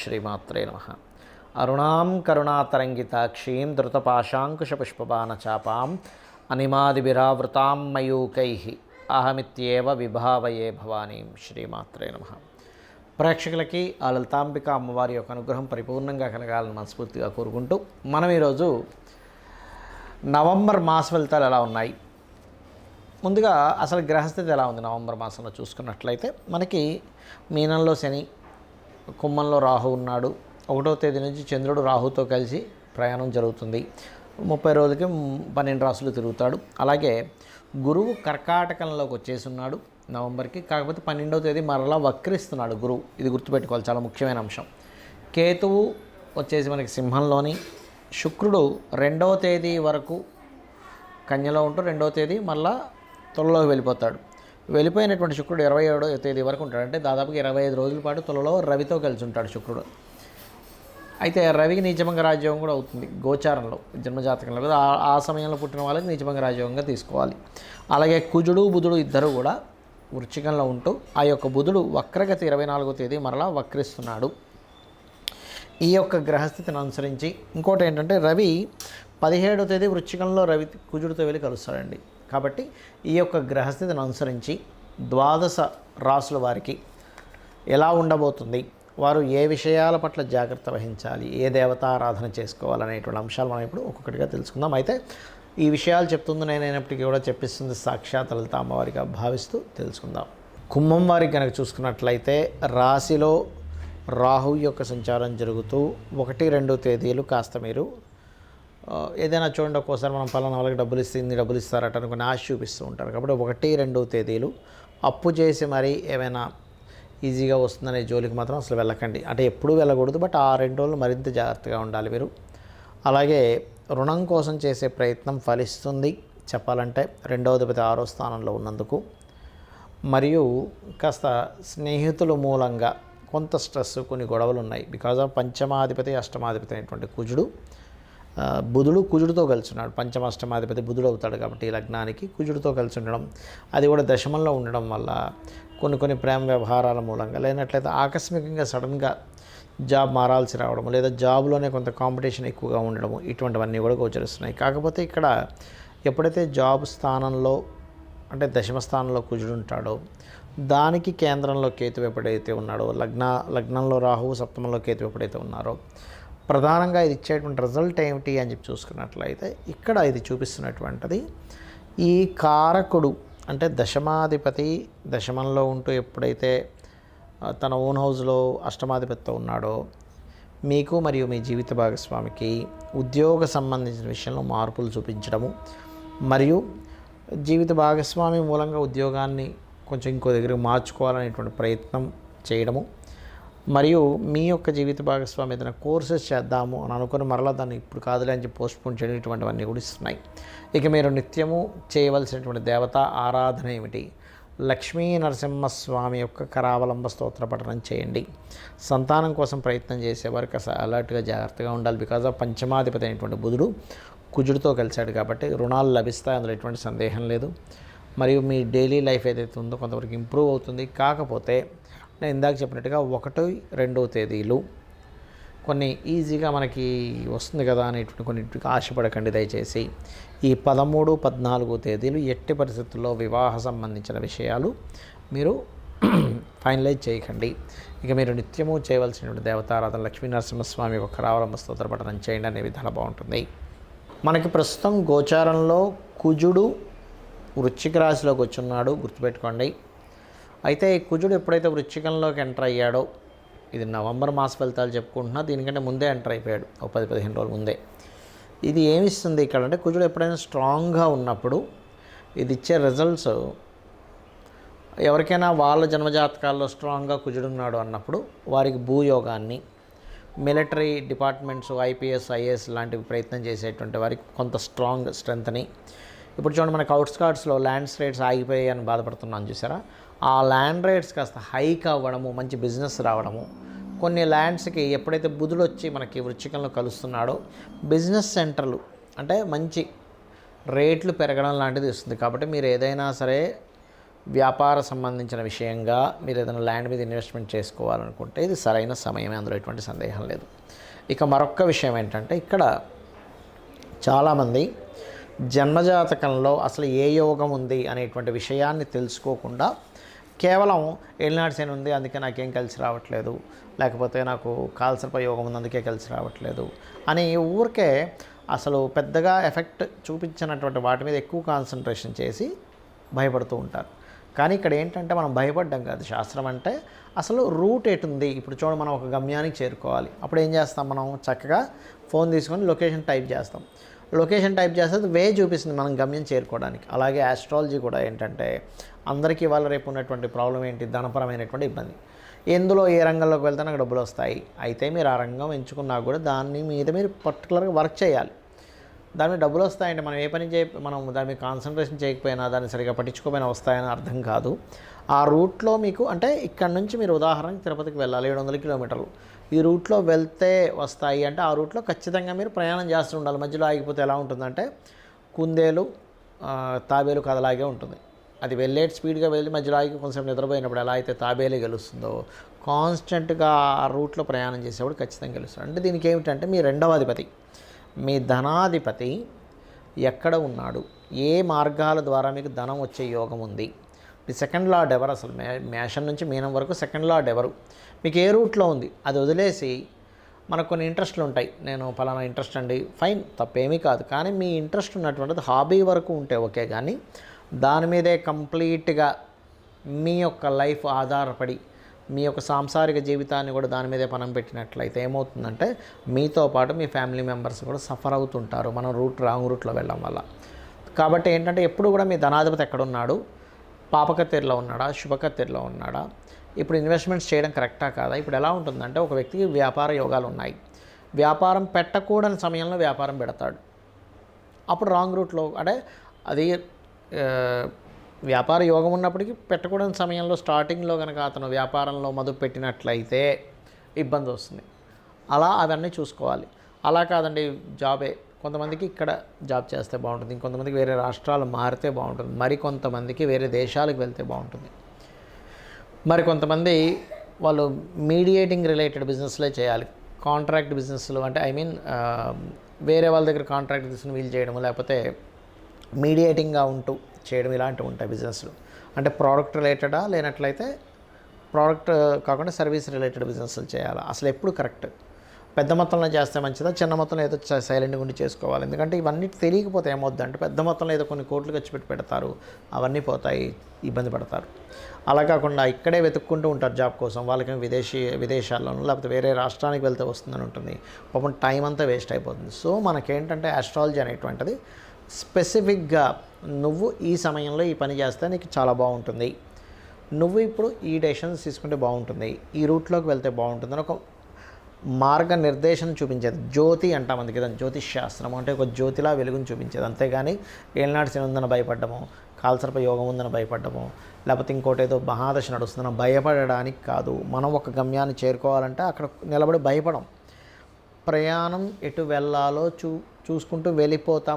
శ్రీమాత్రే నమః. అరుణాం కరుణాతరంగితాక్షీం ధృతపాశాంకుశపుష్పబాణచాపాం అనిమాదిభిరావృతాం మయూకైః అహమిత్యేవ విభావయే భవానీం. శ్రీమాత్రే నమః. ప్రేక్షకులకి ఆ లలితాంబిక అమ్మవారి యొక్క అనుగ్రహం పరిపూర్ణంగా కలగాలని మనస్ఫూర్తిగా కోరుకుంటూ మనం ఈరోజు నవంబర్ మాస ఫలితాలు ఎలా ఉన్నాయి, ముందుగా అసలు గ్రహస్థితి ఎలా ఉంది నవంబర్ మాసంలో చూసుకున్నట్లయితే మనకి మీనంలో శని, కుంభంలో రాహు ఉన్నాడు. 1వ తేదీ నుంచి చంద్రుడు రాహుతో కలిసి ప్రయాణం జరుగుతుంది. 30 రోజులకి 12 రాసులు తిరుగుతాడు. అలాగే గురువు కర్కాటకంలోకి వచ్చేసి ఉన్నాడు నవంబర్కి. కాకపోతే 12వ తేదీ మరలా వక్రిస్తున్నాడు గురువు. ఇది గుర్తుపెట్టుకోవాలి, చాలా ముఖ్యమైన అంశం. కేతువు వచ్చేసి మనకి సింహంలోని, శుక్రుడు 2వ తేదీ వరకు కన్యలో ఉంటూ 2వ తేదీ మళ్ళా తులలోకి వెళ్ళిపోతాడు. వెళ్ళిపోయినటువంటి శుక్రుడు 27వ తేదీ వరకు ఉంటాడు. అంటే దాదాపుగా 25 రోజుల పాటు తులలో రవితో కలిసి ఉంటాడు శుక్రుడు. అయితే రవికి నీచభంగ రాజ్యోగం కూడా అవుతుంది గోచారంలో, జన్మజాతకంలో కదా. ఆ సమయంలో పుట్టిన వాళ్ళకి నీచభంగ రాజ్యోగంగా తీసుకోవాలి. అలాగే కుజుడు బుధుడు ఇద్దరు కూడా వృశ్చికంలో ఉంటూ ఆ యొక్క బుధుడు వక్రగతి 24వ తేదీ మరలా వక్రిస్తున్నాడు. ఈ యొక్క గ్రహస్థితిని అనుసరించి ఇంకోటి ఏంటంటే రవి 17వ తేదీ వృశ్చికంలో రవి కుజుడితో వెళ్ళి కలుస్తాడండి. కాబట్టి ఈ యొక్క గ్రహస్థితిని అనుసరించి 12 రాసుల వారికి ఎలా ఉండబోతుంది, వారు ఏ విషయాల పట్ల జాగ్రత్త వహించాలి, ఏ దేవతారాధన చేసుకోవాలనేటువంటి అంశాలు మనం ఇప్పుడు ఒక్కొక్కటిగా తెలుసుకుందాం. అయితే ఈ విషయాలు చెప్తుంది నేనైనప్పటికీ కూడా చెప్పిస్తుంది సాక్షాత్ లలిత అమ్మవారిగా భావిస్తూ తెలుసుకుందాం. కుంభం వారికి కనుక చూసుకున్నట్లయితే రాశిలో రాహు యొక్క సంచారం జరుగుతూ 1, 2 తేదీలు కాస్త మీరు ఏదైనా చూడండి, ఒక్కోసారి మనం పలానా వాళ్ళకి డబ్బులు ఇస్తుంది డబ్బులు ఇస్తారట అనుకుని ఆశ చూపిస్తూ ఉంటారు. కాబట్టి 1, 2 తేదీలు అప్పు చేసి మరీ ఏమైనా ఈజీగా వస్తుందనే జోలికి మాత్రం అసలు వెళ్ళకండి. అంటే ఎప్పుడూ వెళ్ళకూడదు, బట్ ఆ 2 రోజులు మరింత జాగ్రత్తగా ఉండాలి మీరు. అలాగే రుణం కోసం చేసే ప్రయత్నం ఫలిస్తుంది చెప్పాలంటే, 2వ అధిపతి 6వ స్థానంలో ఉన్నందుకు. మరియు కాస్త స్నేహితుల మూలంగా కొంత స్ట్రెస్, కొన్ని గొడవలు ఉన్నాయి. బికాజ్ ఆఫ్ పంచమాధిపతి అష్టమాధిపతి అనేటువంటి బుధుడు కుజుడితో కలిసి ఉన్నాడు. పంచమాష్టమాధిపతి బుధుడు అవుతాడు కాబట్టి ఈ లగ్నానికి కుజుడితో కలిసి ఉండడం, అది కూడా దశమంలో ఉండడం వల్ల కొన్ని ప్రేమ వ్యవహారాల మూలంగా, లేనట్లయితే ఆకస్మికంగా సడన్గా జాబ్ మారాల్సి రావడము, లేదా జాబ్లోనే కొంత కాంపిటీషన్ ఎక్కువగా ఉండడము, ఇటువంటివన్నీ కూడా గోచరిస్తున్నాయి. కాకపోతే ఇక్కడ ఎప్పుడైతే జాబ్ స్థానంలో అంటే దశమ స్థానంలో కుజుడు ఉంటాడో, దానికి కేంద్రంలో కేతు ఎప్పుడైతే ఉన్నాడో, లగ్నంలో రాహువు, సప్తమంలో కేతు ఎప్పుడైతే ఉన్నారో, ప్రధానంగా ఇది ఇచ్చేటువంటి రిజల్ట్ ఏమిటి అని చెప్పి చూసుకున్నట్లయితే ఇక్కడ ఇది చూపిస్తున్నటువంటిది ఈ కారకుడు అంటే దశమాధిపతి దశమంలో ఉంటూ ఎప్పుడైతే తన ఓన్ హౌస్లో అష్టమాధిపతితో ఉన్నాడో, మీకు మరియు మీ జీవిత భాగస్వామికి ఉద్యోగ సంబంధించిన విషయంలో మార్పులు చూపించడము, మరియు జీవిత భాగస్వామి మూలంగా ఉద్యోగాన్ని కొంచెం ఇంకో దగ్గరికి మార్చుకోవాలనేటువంటి ప్రయత్నం చేయడము, మరియు మీ యొక్క జీవిత భాగస్వామి ఏదైనా కోర్సెస్ చేద్దాము అని అనుకుని మరలా దాన్ని ఇప్పుడు కాదులే అని చెప్పి పోస్ట్పోన్ చేయడం, ఇటువంటివన్నీ కూడా ఇస్తున్నాయి. ఇక మీరు నిత్యము చేయవలసినటువంటి దేవతా ఆరాధన ఏమిటి? లక్ష్మీ నరసింహస్వామి యొక్క కరావలంబ స్తోత్ర పఠనం చేయండి. సంతానం కోసం ప్రయత్నం చేసేవారు కాస్త అలర్ట్గా జాగ్రత్తగా ఉండాలి. బికాజ్ ఆఫ్ పంచమాధిపతి అయినటువంటి బుధుడు కుజుడితో కలిశాడు కాబట్టి రుణాలు లభిస్తాయి, అందులో ఎటువంటి సందేహం లేదు. మరియు మీ డైలీ లైఫ్ ఏదైతే ఉందో కొంతవరకు ఇంప్రూవ్ అవుతుంది. కాకపోతే నేను ఇందాక చెప్పినట్టుగా 1, 2 తేదీలు కొన్ని ఈజీగా మనకి వస్తుంది కదా అనేటువంటి కొన్నింటికి ఆశపడకండి దయచేసి. ఈ 13, 14 తేదీలు ఎట్టి పరిస్థితుల్లో వివాహ సంబంధించిన విషయాలు మీరు ఫైనలైజ్ చేయకండి. ఇక మీరు నిత్యము చేయవలసినటువంటి దేవతారాధన లక్ష్మీ నరసింహస్వామి యొక్క కరావలంబ స్తోత్ర పఠనం చేయండి అనే విధానం బాగుంటుంది. మనకి ప్రస్తుతం గోచారంలో కుజుడు వృశ్చిక రాశిలోకి వచ్చున్నాడు, గుర్తుపెట్టుకోండి. అయితే ఈ కుజుడు ఎప్పుడైతే వృశ్చికంలోకి ఎంటర్ అయ్యాడో, ఇది నవంబర్ మాస ఫలితాలు చెప్పుకుంటున్నా, దీనికంటే ముందే ఎంటర్ అయిపోయాడు, 10-15 రోజుల ముందే. ఇది ఏమిస్తుంది ఇక్కడ అంటే, కుజుడు ఎప్పుడైనా స్ట్రాంగ్గా ఉన్నప్పుడు ఇది ఇచ్చే రిజల్ట్స్ ఎవరికైనా వాళ్ళ జన్మజాతకాల్లో స్ట్రాంగ్గా కుజుడు ఉన్నాడు అన్నప్పుడు వారికి భూయోగాన్ని, మిలిటరీ డిపార్ట్మెంట్స్, ఐపీఎస్, ఐఏఎస్ లాంటివి ప్రయత్నం చేసేటువంటి వారికి కొంత స్ట్రెంగ్త్ని. ఇప్పుడు చూడండి, మనకు అవుట్స్కర్ట్స్లో ల్యాండ్స్ రేట్స్ ఆగిపోయాయి అని బాధపడుతున్నాను చూసారా, ఆ ల్యాండ్ రేట్స్ కాస్త హైక్ అవ్వడము, మంచి బిజినెస్ రావడము. కొన్ని ల్యాండ్స్కి ఎప్పుడైతే బుధుడు వచ్చి మనకి వృశ్చికంలో కలుస్తున్నాడో, బిజినెస్ సెంటర్లు అంటే మంచి రేట్లు పెరగడం లాంటిది ఇస్తుంది. కాబట్టి మీరు ఏదైనా సరే వ్యాపార సంబంధించిన విషయంగా మీరు ఏదైనా ల్యాండ్ మీద ఇన్వెస్ట్మెంట్ చేసుకోవాలనుకుంటే ఇది సరైన సమయమే, అందులో ఎటువంటి సందేహం లేదు. ఇక మరొక విషయం ఏంటంటే ఇక్కడ చాలామంది జన్మజాతకంలో అసలు ఏ యోగం ఉంది అనేటువంటి విషయాన్ని తెలుసుకోకుండా కేవలం ఏలినాటి శని ఉంది అందుకే నాకేం కలిసి రావట్లేదు, లేకపోతే నాకు కాలసర్ప యోగం ఉంది అందుకే కలిసి రావట్లేదు అని ఊరికే అసలు పెద్దగా ఎఫెక్ట్ చూపించినటువంటి వాటి మీద ఎక్కువ కాన్సన్ట్రేషన్ చేసి భయపడుతూ ఉంటారు. కానీ ఇక్కడ ఏంటంటే మనం భయపడ్డం కాదు, శాస్త్రం అంటే అసలు రూట్ ఎటుంది. ఇప్పుడు చూడండి, మనం ఒక గమ్యానికి చేరుకోవాలి, అప్పుడు ఏం చేస్తాం, మనం చక్కగా ఫోన్ తీసుకొని లొకేషన్ టైప్ చేస్తాం. లొకేషన్ టైప్ చేస్తే వే చూపిస్తుంది మనం గమ్యం చేరుకోవడానికి. అలాగే ఆస్ట్రాలజీ కూడా ఏంటంటే అందరికీ ఇవాళ రేపు ఉన్నటువంటి ప్రాబ్లం ఏంటి, ధనపరమైనటువంటి ఇబ్బంది. ఎందులో ఏ రంగంలోకి వెళ్తే నాకు డబ్బులు వస్తాయి, అయితే మీరు ఆ రంగం ఎంచుకున్నా కూడా దాని మీద మీరు పర్టికులర్గా వర్క్ చేయాలి. దాని మీద డబ్బులు వస్తాయంటే మనం ఏ పని మనం దాని మీద కాన్సన్ట్రేషన్ చేయకపోయినా, దాన్ని సరిగా పట్టించుకోకపోయినా వస్తాయని అర్థం కాదు. ఆ రూట్లో మీకు అంటే ఇక్కడ నుంచి మీరు ఉదాహరణకి తిరుపతికి వెళ్ళాలి, 700 కిలోమీటర్లు, ఈ రూట్లో వెళ్తే వస్తాయి అంటే ఆ రూట్లో ఖచ్చితంగా మీరు ప్రయాణం చేస్తూ ఉండాలి. మధ్యలో ఆగిపోతే ఎలా ఉంటుందంటే కుందేలు తాబేలు కథలాగే ఉంటుంది. అది వెళ్ళే స్పీడ్గా వెళ్ళి మధ్యలో ఆగి కొంచెం నిద్రపోయినప్పుడు ఎలా అయితే తాబేలే గెలుస్తుందో, కాన్స్టెంట్గా ఆ రూట్లో ప్రయాణం చేసేవాడు ఖచ్చితంగా గెలుస్తాడు. అంటే దీనికి ఏమిటంటే మీ రెండవ అధిపతి, మీ ధనాధిపతి ఎక్కడ ఉన్నాడు, ఏ మార్గాల ద్వారా మీకు ధనం వచ్చే యోగం ఉంది, మీ సెకండ్ లార్డ్ ఎవరు, అసలు మేషం నుంచి మీనం వరకు సెకండ్ లార్డ్ ఎవరు, మీకు ఏ రూట్లో ఉంది, అది వదిలేసి మనకు కొన్ని ఇంట్రెస్ట్లు ఉంటాయి. నేను పలానా ఇంట్రెస్ట్ అండి, ఫైన్, తప్పేమీ కాదు. కానీ మీ ఇంట్రెస్ట్ ఉన్నటువంటిది హాబీ వరకు ఉంటే ఓకే, కానీ దాని మీదే కంప్లీట్గా మీ యొక్క లైఫ్ ఆధారపడి మీ యొక్క సాంసారిక జీవితాన్ని కూడా దాని మీదే పనం పెట్టినట్లయితే ఏమవుతుందంటే మీతో పాటు మీ ఫ్యామిలీ మెంబర్స్ కూడా సఫర్ అవుతుంటారు మనం రాంగ్ రూట్లో వెళ్ళడం వల్ల. కాబట్టి ఏంటంటే ఎప్పుడు కూడా మీ ధనాధిపతి ఎక్కడున్నాడు, పాపకత్తెరలో ఉన్నాడా, శుభకత్తెరలో ఉన్నాడా, ఇప్పుడు ఇన్వెస్ట్మెంట్స్ చేయడం కరెక్టా కాదా. ఇప్పుడు ఎలా ఉంటుందంటే ఒక వ్యక్తికి వ్యాపార యోగాలు ఉన్నాయి, వ్యాపారం పెట్టకూడని సమయంలో వ్యాపారం పెడతాడు, అప్పుడు రాంగ్ రూట్లో అంటే అది వ్యాపార యోగం ఉన్నప్పటికీ పెట్టకూడని సమయంలో స్టార్టింగ్లో కనుక అతను వ్యాపారంలో మొదలు పెట్టినట్లయితే ఇబ్బంది వస్తుంది. అలా అవన్నీ చూసుకోవాలి. అలా కాదండి, జాబే కొంతమందికి ఇక్కడ జాబ్ చేస్తే బాగుంటుంది, ఇంకొంతమందికి వేరే రాష్ట్రాలు మారితే బాగుంటుంది, మరికొంతమందికి వేరే దేశాలకు వెళ్తే బాగుంటుంది, మరికొంతమంది వాళ్ళు మీడియేటింగ్ రిలేటెడ్ బిజినెస్లే చేయాలి. కాంట్రాక్ట్ బిజినెస్లు అంటే వేరే వాళ్ళ దగ్గర కాంట్రాక్ట్ తీసుకుని వీలు చేయడము, లేకపోతే మీడియేటింగ్గా ఉంటూ చేయడం, ఇలాంటివి ఉంటాయి బిజినెస్లు. అంటే ప్రోడక్ట్ రిలేటెడా, లేనట్లయితే ప్రోడక్ట్ కాకుండా సర్వీస్ రిలేటెడ్ బిజినెస్లు చేయాలి. అసలు ఎప్పుడు కరెక్ట్, పెద్ద మొత్తంలో చేస్తే మంచిదా, చిన్న మొత్తంలో ఏదో సైలెంట్గా ఉండి చేసుకోవాలి. ఎందుకంటే ఇవన్నీ తెలియకపోతే ఏమవుద్దంటే పెద్ద మొత్తంలో ఏదో కొన్ని కోట్లు ఖర్చు పెట్టి పెడతారు, అవన్నీ పోతాయి, ఇబ్బంది పడతారు. అలా కాకుండా ఇక్కడే వెతుక్కుంటూ ఉంటారు జాబ్ కోసం, వాళ్ళకి విదేశాల్లోనూ లేకపోతే వేరే రాష్ట్రానికి వెళ్తే వస్తుందని ఉంటుంది, పాపం టైం అంతా వేస్ట్ అయిపోతుంది. సో మనకేంటంటే ఆస్ట్రాలజీ అనేటువంటిది స్పెసిఫిక్గా నువ్వు ఈ సమయంలో ఈ పని చేస్తే నీకు చాలా బాగుంటుంది, నువ్వు ఇప్పుడు ఈ డెసిషన్స్ తీసుకుంటే బాగుంటుంది, ఈ రూట్లోకి వెళ్తే బాగుంటుంది అని ఒక మార్గనిర్దేశం చూపించేది. జ్యోతి అంటాం అందుకే దాన్ని జ్యోతిష్ శాస్త్రం అంటే ఒక జ్యోతిలా వెలుగుని చూపించేది. అంతేగాని ఏలినాటి శని ఉందని భయపడ్డము, కాలసర్ప యోగం ఉందని భయపడ్డము, లేకపోతే ఇంకోటి ఏదో మహాదశ నడుస్తుందని భయపడడానికి కాదు. మనం ఒక గమ్యాన్ని చేరుకోవాలంటే అక్కడ నిలబడి భయపడం, ప్రయాణం ఎటు వెళ్ళాలో చూసుకుంటూ వెళ్ళిపోతాం.